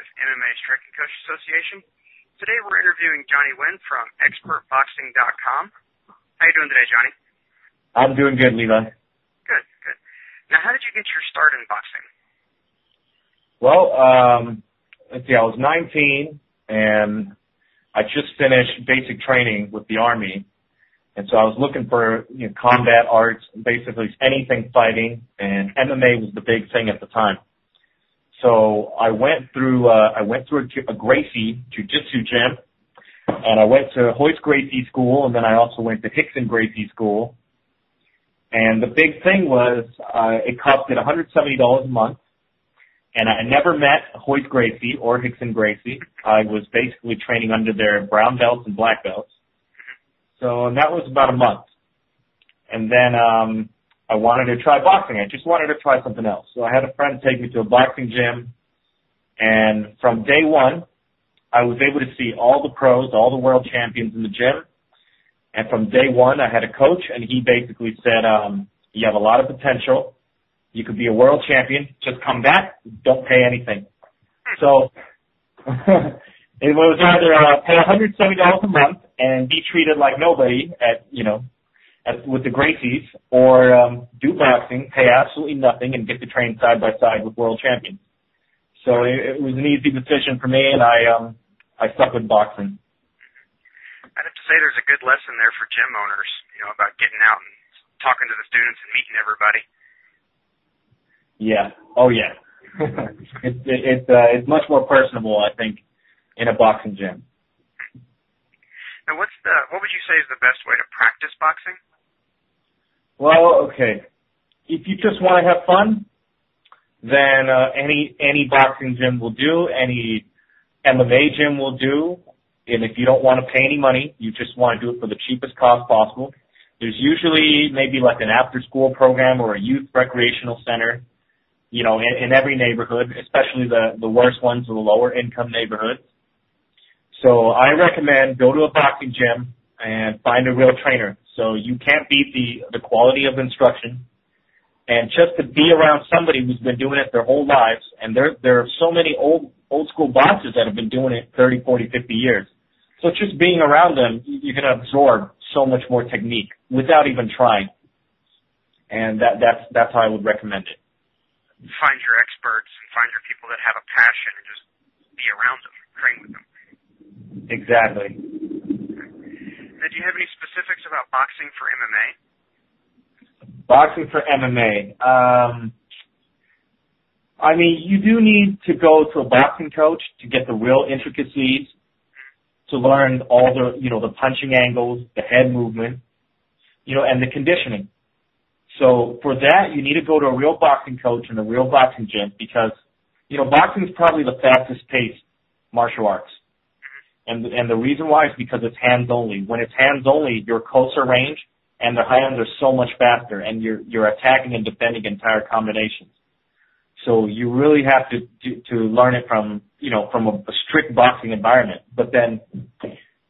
with MMA Striking Coach Association. Today we're interviewing Johnny Nguyen from ExpertBoxing.com. How you doing today, Johnny? I'm doing good, Levi. Good, good. Now, how did you get your start in boxing? Well, let's see, I was 19, and I just finished basic training with the Army. And so I was looking for combat arts, basically anything fighting, and MMA was the big thing at the time. So I went through a Gracie Jiu-Jitsu gym, and I went to Hoist Gracie School, and then I also went to Rickson Gracie School. And the big thing was it costed $170 a month, and I never met Hoist Gracie or Rickson Gracie. I was basically training under their brown belts and black belts. So that was about a month. And then I wanted to try boxing. I just wanted to try something else. So I had a friend take me to a boxing gym. And from day one, I was able to see all the pros, all the world champions in the gym. And from day one, I had a coach, and he basically said, you have a lot of potential. You could be a world champion. Just come back. Don't pay anything. So it was either pay $170 a month and be treated like nobody with the Gracies, or do boxing, pay absolutely nothing, and get to train side by side with world champions. So it was an easy decision for me, and I stuck with boxing. I'd have to say there's a good lesson there for gym owners, about getting out and talking to the students and meeting everybody. Yeah. Oh, yeah. It's much more personable, I think, in a boxing gym. Now, what would you say is the best way to practice boxing? Well, okay. If you just want to have fun, then any boxing gym will do. Any MMA gym will do. And if you don't want to pay any money, you just want to do it for the cheapest cost possible, there's usually maybe like an after-school program or a youth recreational center, in every neighborhood, especially the worst ones, the lower-income neighborhoods. So I recommend go to a boxing gym and find a real trainer. So you can't beat the quality of instruction. And just to be around somebody who's been doing it their whole lives, and there are so many old school boxers that have been doing it 30, 40, 50 years. So just being around them, you can absorb so much more technique without even trying. And that's how I would recommend it. Find your experts and find your people that have a passion and just be around them, train with them. Exactly. Now, do you have any specifics about boxing for MMA? Boxing for MMA. You do need to go to a boxing coach to get the real intricacies, to learn all the punching angles, the head movement, and the conditioning. So for that, you need to go to a real boxing coach in a real boxing gym because, boxing is probably the fastest paced martial arts. And the reason why is because it's hands only. When it's hands only, you're closer range, and the hands are so much faster, and you're attacking and defending entire combinations. So you really have to learn it from a strict boxing environment. But then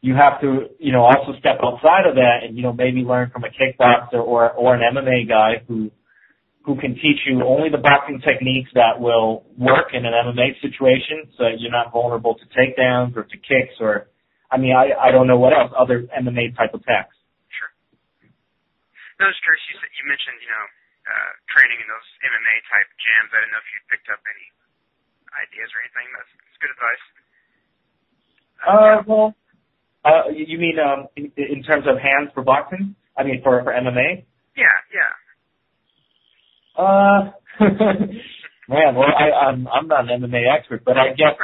you have to also step outside of that and maybe learn from a kickboxer or an MMA guy who can teach you only the boxing techniques that will work in an MMA situation, so you're not vulnerable to takedowns or to kicks or I don't know what else, other MMA type attacks. Sure. No, I was curious. You mentioned training in those MMA type gyms. I didn't know if you picked up any ideas or anything. That's good advice. You mean in terms of hands for boxing? For MMA? Yeah. Man, well, I'm not an MMA expert, but I guess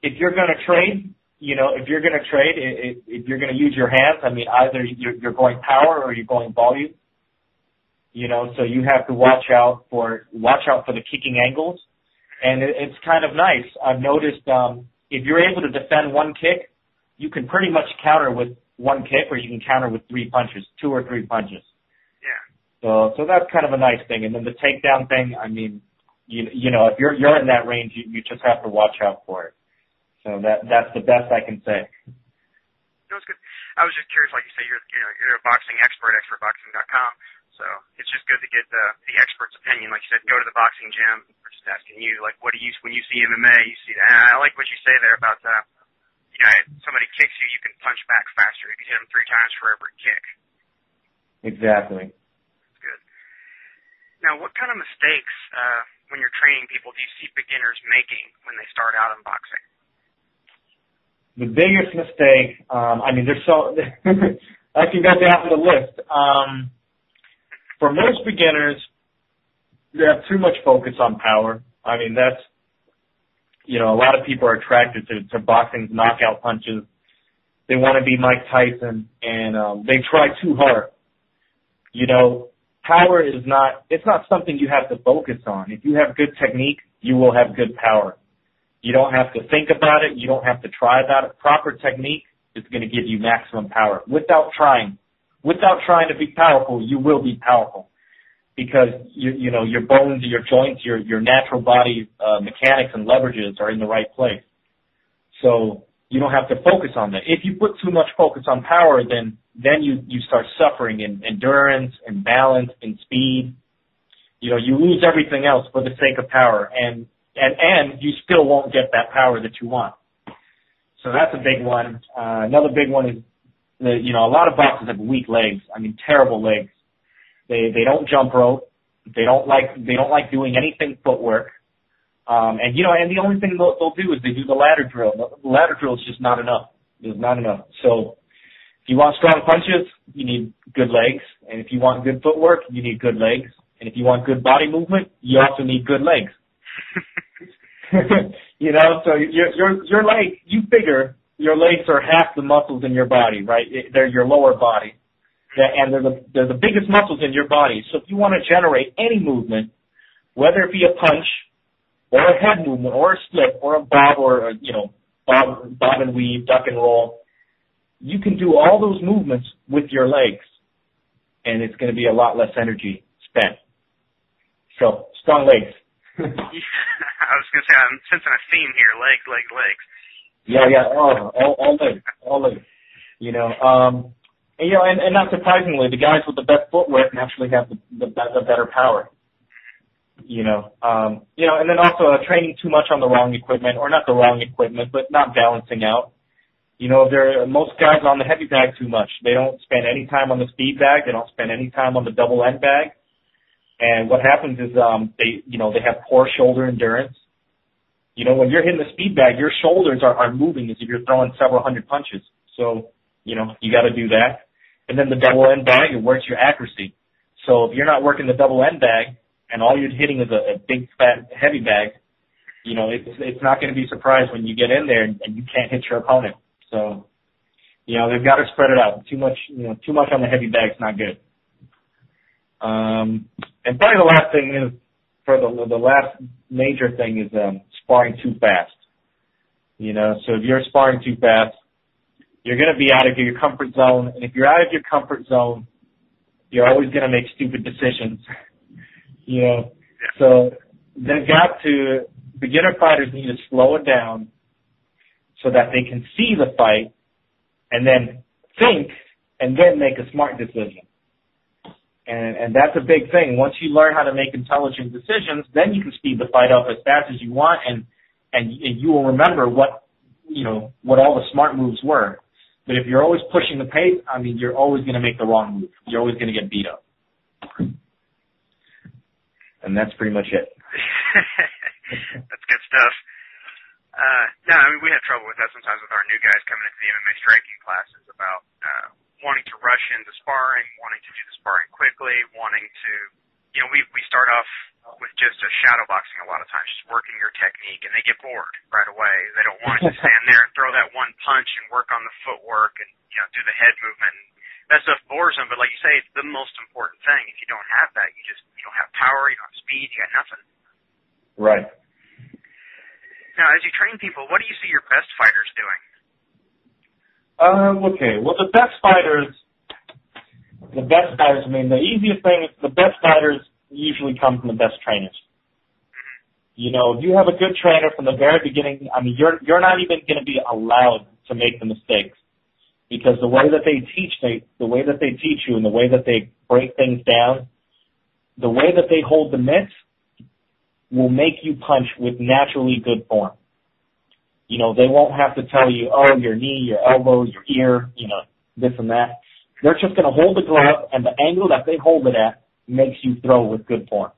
if you're going to trade, if you're going to use your hands, either you're going power or you're going volume. So you have to watch out for the kicking angles, and it's kind of nice. I've noticed if you're able to defend one kick, you can pretty much counter with one kick, or you can counter with 2 or 3 punches. Yeah. So that's kind of a nice thing. And then the takedown thing, if you're in that range, you just have to watch out for it. So that's the best I can say. No, it's good. I was just curious, like you say, you're a boxing expert, expertboxing.com. So it's just good to get the expert's opinion. Like you said, go to the boxing gym. We're just asking you, like, what do you, when you see MMA, you see that. And I like what you say there about, you know, if somebody kicks you, you can punch back faster. You can hit them 3 times for every kick. Exactly. That's good. Now, what kind of mistakes, when you're training people, do you see beginners making when they start out in boxing? The biggest mistake, I mean, there's so, I can go down the list. For most beginners, they have too much focus on power. I mean, that's, you know, a lot of people are attracted to boxing's knockout punches. They want to be Mike Tyson, and they try too hard. You know, power is not, it's not something you have to focus on. If you have good technique, you will have good power. You don't have to think about it. You don't have to try about it. Proper technique is going to give you maximum power without trying. Without trying to be powerful, you will be powerful because you know your bones, your joints, your natural body mechanics and leverages are in the right place. So you don't have to focus on that. If you put too much focus on power, then you start suffering in endurance and balance and speed. You know, you lose everything else for the sake of power, and you still won't get that power that you want. So that's a big one. Another big one is, you know, a lot of boxers have weak legs. I mean, terrible legs. They don't jump rope. They don't like doing anything footwork. And you know, and the only thing they'll do is they do the ladder drill. The ladder drill is just not enough. It's not enough. So if you want strong punches, you need good legs. And if you want good footwork, you need good legs. And if you want good body movement, you also need good legs. You know, so your leg, you figure your legs are half the muscles in your body, right? They're your lower body. And they're the biggest muscles in your body. So if you want to generate any movement, whether it be a punch or a head movement or a slip or a bob or a, you know, bob and weave, duck and roll, you can do all those movements with your legs, and it's going to be a lot less energy spent. So strong legs. I was going to say, I'm sensing a theme here: legs. Yeah. All legs. You know, and, you know, and not surprisingly, the guys with the best footwork naturally have the better power. You know, and then also training too much on the wrong equipment, or not the wrong equipment, but not balancing out. You know, most guys on the heavy bag too much. They don't spend any time on the speed bag. They don't spend any time on the double end bag. And what happens is, they have poor shoulder endurance. You know, when you're hitting the speed bag, your shoulders are moving as if you're throwing several hundred punches. So, you know, you got to do that. And then the double end bag, it works your accuracy. So if you're not working the double end bag and all you're hitting is a big fat heavy bag, you know, it's not going to be surprised when you get in there and you can't hit your opponent. So, you know, they've got to spread it out. Too much on the heavy bag is not good. And probably the last thing is, for the last major thing is sparring too fast. You know, so if you're sparring too fast, you're going to be out of your comfort zone. And if you're out of your comfort zone, you're always going to make stupid decisions. You know, so beginner fighters need to slow it down so that they can see the fight and then think and then make a smart decision. And that's a big thing. Once you learn how to make intelligent decisions, then you can speed the fight up as fast as you want, and you will remember what all the smart moves were. But if you're always pushing the pace, I mean, you're always going to make the wrong move. You're always going to get beat up. And that's pretty much it. That's good stuff. Yeah, I mean, we have trouble with that sometimes with our new guys coming into the MMA striking classes about wanting to rush into sparring, wanting to do the sparring quickly, wanting to, you know, we start off with just a shadow boxing a lot of times, just working your technique, and they get bored right away. They don't want to stand there and throw that one punch and work on the footwork and, you know, do the head movement. That stuff bores them, but like you say, it's the most important thing. If you don't have that, you don't have power, you don't have speed, you got nothing. Right. Now, as you train people, what do you see your best fighters doing? Okay. Well, the best fighters, I mean, the easiest thing is the best fighters usually come from the best trainers. You know, if you have a good trainer from the very beginning, I mean, you're not even going to be allowed to make the mistakes. because the way that they teach you and the way that they break things down, the way that they hold the mitts will make you punch with naturally good form. You know, they won't have to tell you, oh, your knee, your elbow, your ear, you know, this and that. They're just going to hold the glove, and the angle that they hold it at makes you throw with good form.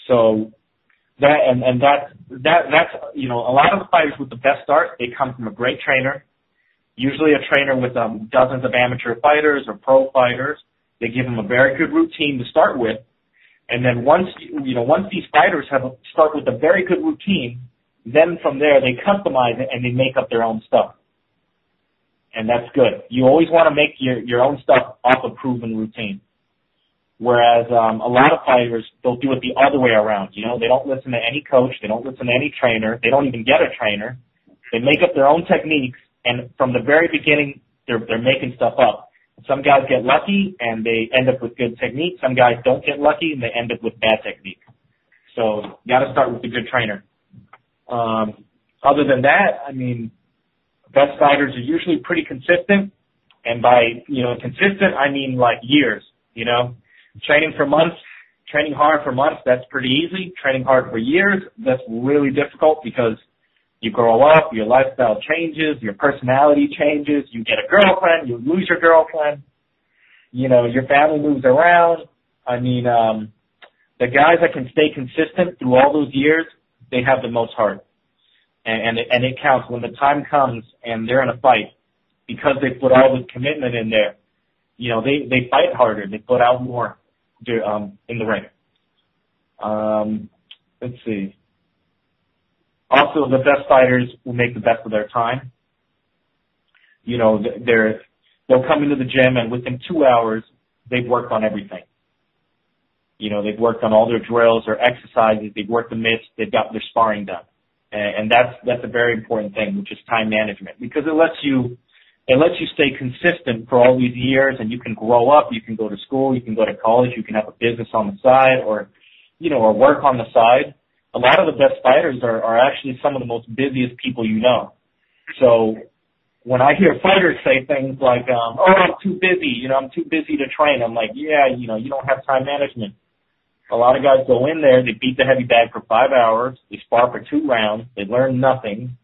So that's you know, a lot of the fighters with the best start, they come from a great trainer, usually a trainer with dozens of amateur fighters or pro fighters. They give them a very good routine to start with, and then once these fighters start with a very good routine, then from there they customize it and they make up their own stuff. And that's good. You always want to make your own stuff off a proven routine. Whereas a lot of fighters, they'll do it the other way around. You know, they don't listen to any coach. They don't listen to any trainer. They don't even get a trainer. They make up their own techniques, and from the very beginning, they're making stuff up. Some guys get lucky, and they end up with good technique. Some guys don't get lucky, and they end up with bad technique. So you got to start with a good trainer. Other than that, I mean, best fighters are usually pretty consistent, and by, you know, consistent, I mean like years, you know. Training hard for months, that's pretty easy. Training hard for years, that's really difficult because you grow up, your lifestyle changes, your personality changes, you get a girlfriend, you lose your girlfriend, you know, your family moves around. I mean, the guys that can stay consistent through all those years, they have the most heart. And it counts when the time comes and they're in a fight because they put all this commitment in there. You know, they fight harder, they put out more in the ring. Let's see. Also, the best fighters will make the best of their time. You know, they'll come into the gym and within 2 hours, they've worked on everything. You know, they've worked on all their drills, their exercises, they've worked the mitts, they've got their sparring done. And that's a very important thing, which is time management, because it lets you stay consistent for all these years, and you can grow up, you can go to school, you can go to college, you can have a business on the side, or, you know, or work on the side. A lot of the best fighters are actually some of the most busiest people you know. So when I hear fighters say things like, oh, I'm too busy, you know, I'm too busy to train, I'm like, yeah, you know, you don't have time management. A lot of guys go in there, they beat the heavy bag for 5 hours, they spar for 2 rounds, they learn nothing,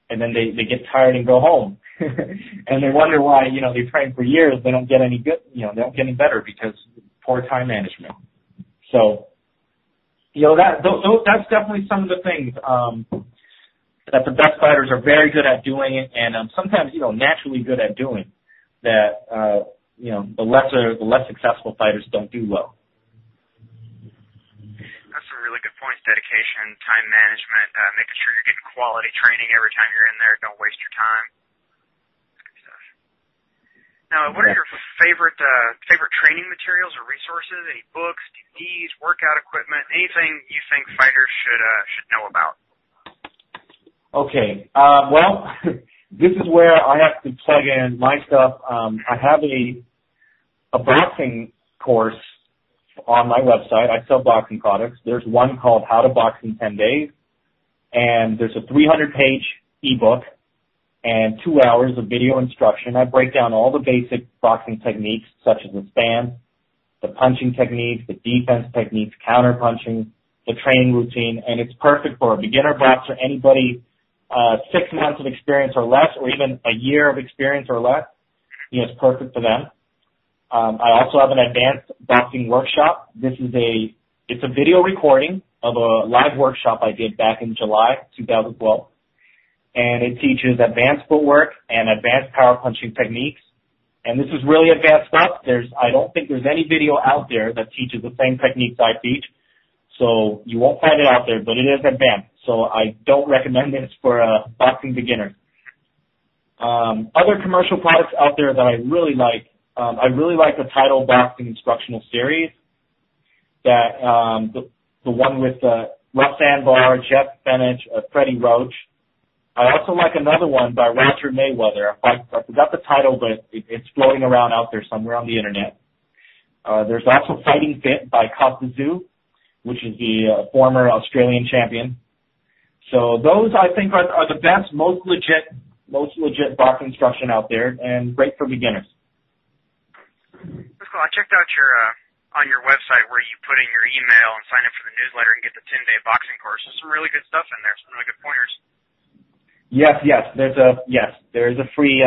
and then they get tired and go home. And they wonder why, you know, they train for years, they don't get any good, you know, they don't get any better because poor time management. So, you know, that's definitely some of the things that the best fighters are very good at doing, and sometimes, you know, naturally good at doing that, you know, the less successful fighters don't do well. That's some really good points. Dedication, time management, making sure you're getting quality training every time you're in there. Don't waste your time. Good stuff. Now, what are your favorite training materials or resources? Any books, DVDs, workout equipment, anything you think fighters should know about? Okay. Well, this is where I have to plug in my stuff. I have a boxing course on my website. I sell boxing products. There's one called How to Box in 10 Days, and there's a 300-page ebook and 2 hours of video instruction. I break down all the basic boxing techniques, such as the stand, the punching techniques, the defense techniques, counter punching, the training routine, and it's perfect for a beginner boxer, anybody 6 months of experience or less, or even a year of experience or less. You know, it's perfect for them. I also have an advanced boxing workshop. It's a video recording of a live workshop I did back in July 2012. And it teaches advanced footwork and advanced power punching techniques. And this is really advanced stuff. I don't think there's any video out there that teaches the same techniques I teach. So you won't find it out there, but it is advanced. So I don't recommend this for boxing beginners. Other commercial products out there that I really like the Title Boxing Instructional Series, that the one with Russ Anbar, Jeff Fenech, Freddie Roach. I also like another one by Roger Mayweather. I forgot the title, but it's floating around out there somewhere on the internet. There's also Fighting Fit by Costa Tszyu, which is the former Australian champion. So those, I think, are the best, most legit most legit boxing instruction out there, and great for beginners. That's cool. I checked out your on your website where you put in your email and sign up for the newsletter and get the 10-day boxing course. There's some really good stuff in there. Some really good pointers. Yes. There is a free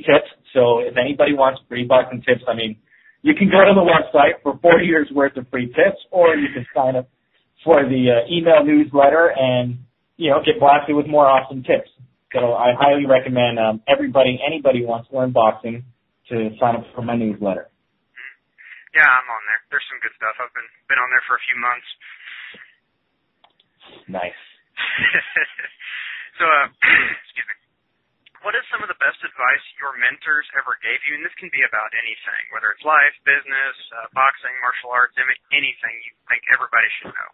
tips. So if anybody wants free boxing tips, I mean, you can go to the website for 4 years worth of free tips, or you can sign up for the email newsletter and, you know, get blasted with more awesome tips. So I highly recommend anybody who wants to learn boxing to sign up for my newsletter. Yeah, I'm on there. There's some good stuff. I've been on there for a few months. Nice. So, excuse me. What is some of the best advice your mentors ever gave you? And this can be about anything, whether it's life, business, boxing, martial arts, anything you think everybody should know.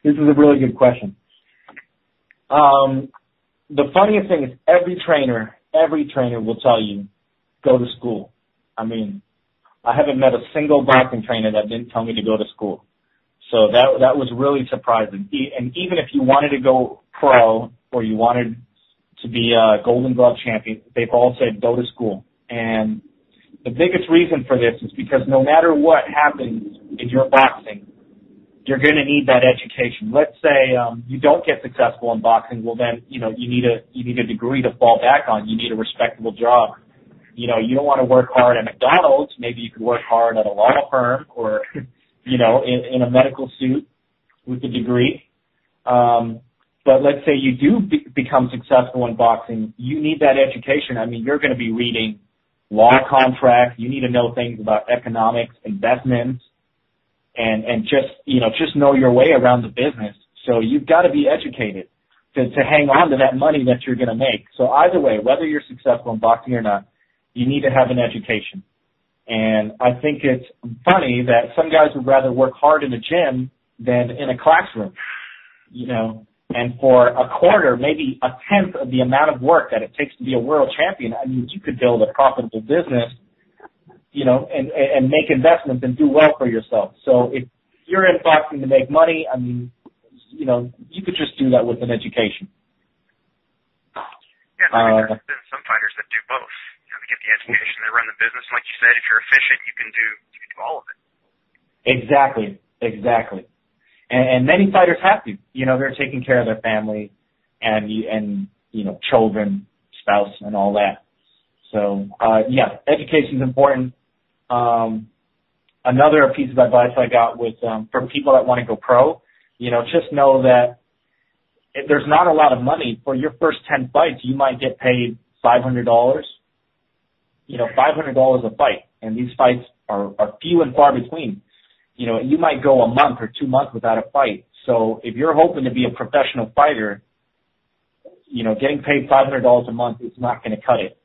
This is a really good question. The funniest thing is every trainer will tell you, go to school. I mean, I haven't met a single boxing trainer that didn't tell me to go to school. So that was really surprising. And even if you wanted to go pro or you wanted to be a Golden Glove champion, they've all said go to school. And the biggest reason for this is because no matter what happens in your boxing, you're going to need that education. Let's say you don't get successful in boxing, well then, you know, you need a degree to fall back on. You need a respectable job. You know, you don't want to work hard at McDonald's. Maybe you could work hard at a law firm or, you know, in a medical suit with a degree. But let's say you do become successful in boxing, you need that education. I mean, you're going to be reading law contracts. You need to know things about economics, investments, and just know your way around the business. So you've got to be educated to hang on to that money that you're going to make. So either way, whether you're successful in boxing or not, you need to have an education. And I think it's funny that some guys would rather work hard in a gym than in a classroom, you know. And for a quarter, maybe a tenth of the amount of work that it takes to be a world champion, I mean, you could build a profitable business, you know, and make investments and do well for yourself. So if you're in boxing to make money, I mean, you know, you could just do that with an education. Yeah, I mean, there's been some fighters that do both. You know, they get the education, they run the business. Like you said, if you're efficient, you can do all of it. Exactly. And many fighters have to. You know, they're taking care of their family and you know, children, spouse, and all that. So, yeah, education is important. Another piece of advice I got was for people that want to go pro, you know, just know that there's not a lot of money. For your first 10 fights, you might get paid $500. You know, $500 a fight. And these fights are few and far between. You know, you might go a month or 2 months without a fight. So if you're hoping to be a professional fighter, you know, getting paid $500 a month is not going to cut it.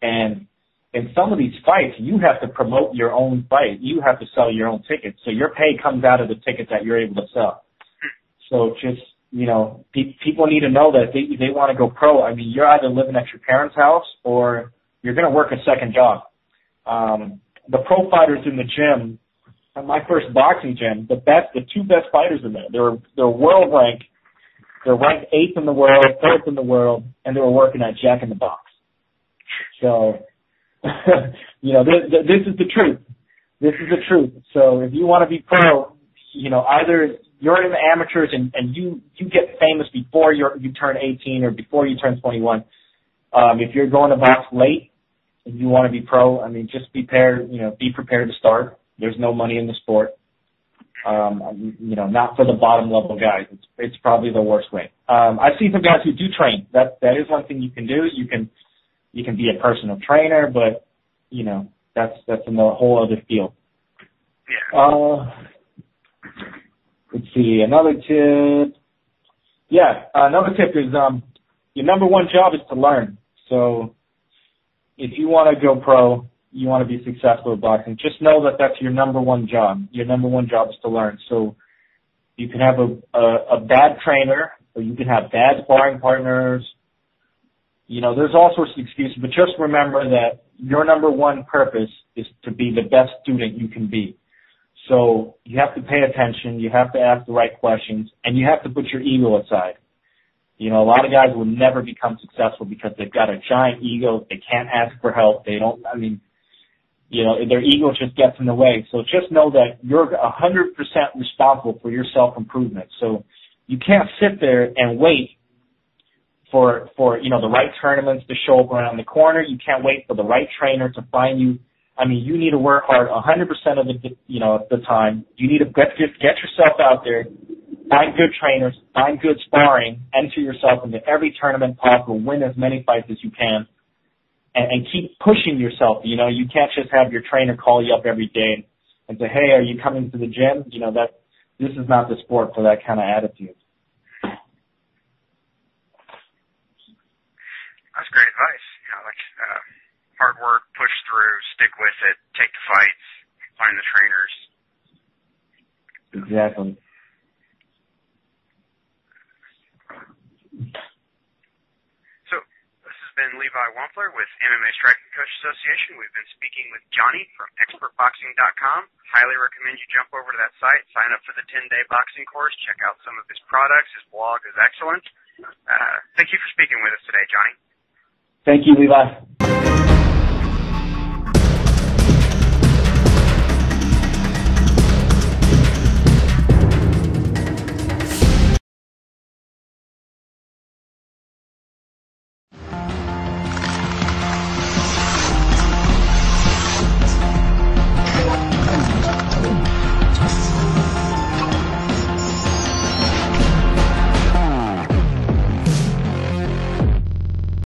And in some of these fights, you have to promote your own fight. You have to sell your own tickets. So your pay comes out of the tickets that you're able to sell. So just, you know, people need to know that they want to go pro. I mean, you're either living at your parents' house or you're going to work a second job. The pro fighters in the gym, at my first boxing gym, the two best fighters in there, they're world ranked. They're ranked 8th in the world, 4th in the world, and they were working at Jack in the Box. So, you know, this is the truth. This is the truth. So if you want to be pro, you know, either you're in the amateurs and you get famous before you turn 18 or before you turn 21. If you're going to box late and you want to be pro, I mean, just be prepared to start. There's no money in the sport. You know, not for the bottom level guys. It's probably the worst way. I see some guys who do train. That is one thing you can do. You can be a personal trainer, but you know, that's in a whole other field. Yeah. Let's see, another tip. Yeah, another tip is your number one job is to learn. So if you want to go pro, you want to be successful at boxing, just know that that's your number one job. Your number one job is to learn. So you can have a bad trainer, or you can have bad sparring partners. You know, there's all sorts of excuses, but just remember that your number one purpose is to be the best student you can be. So you have to pay attention, you have to ask the right questions, and you have to put your ego aside. You know, a lot of guys will never become successful because they've got a giant ego. They can't ask for help. They don't, I mean, you know, their ego just gets in the way. So just know that you're 100% responsible for your self-improvement. So you can't sit there and wait for, you know, the right tournaments to show up around the corner. You can't wait for the right trainer to find you. I mean, you need to work hard 100% of the, you know, the time. You need to get yourself out there, find good trainers, find good sparring, enter yourself into every tournament possible, win as many fights as you can, and keep pushing yourself. You know, you can't just have your trainer call you up every day and say, hey, are you coming to the gym? You know, this is not the sport for that kind of attitude. That's great advice. You know, like hard work, push through, stick with it, take the fights, find the trainers. Exactly. So this has been Levi Wampler with MMA Striking Coach Association. We've been speaking with Johnny from ExpertBoxing.com. Highly recommend you jump over to that site, sign up for the 10-day boxing course, check out some of his products. His blog is excellent. Thank you for speaking with us today, Johnny. Thank you, Levi.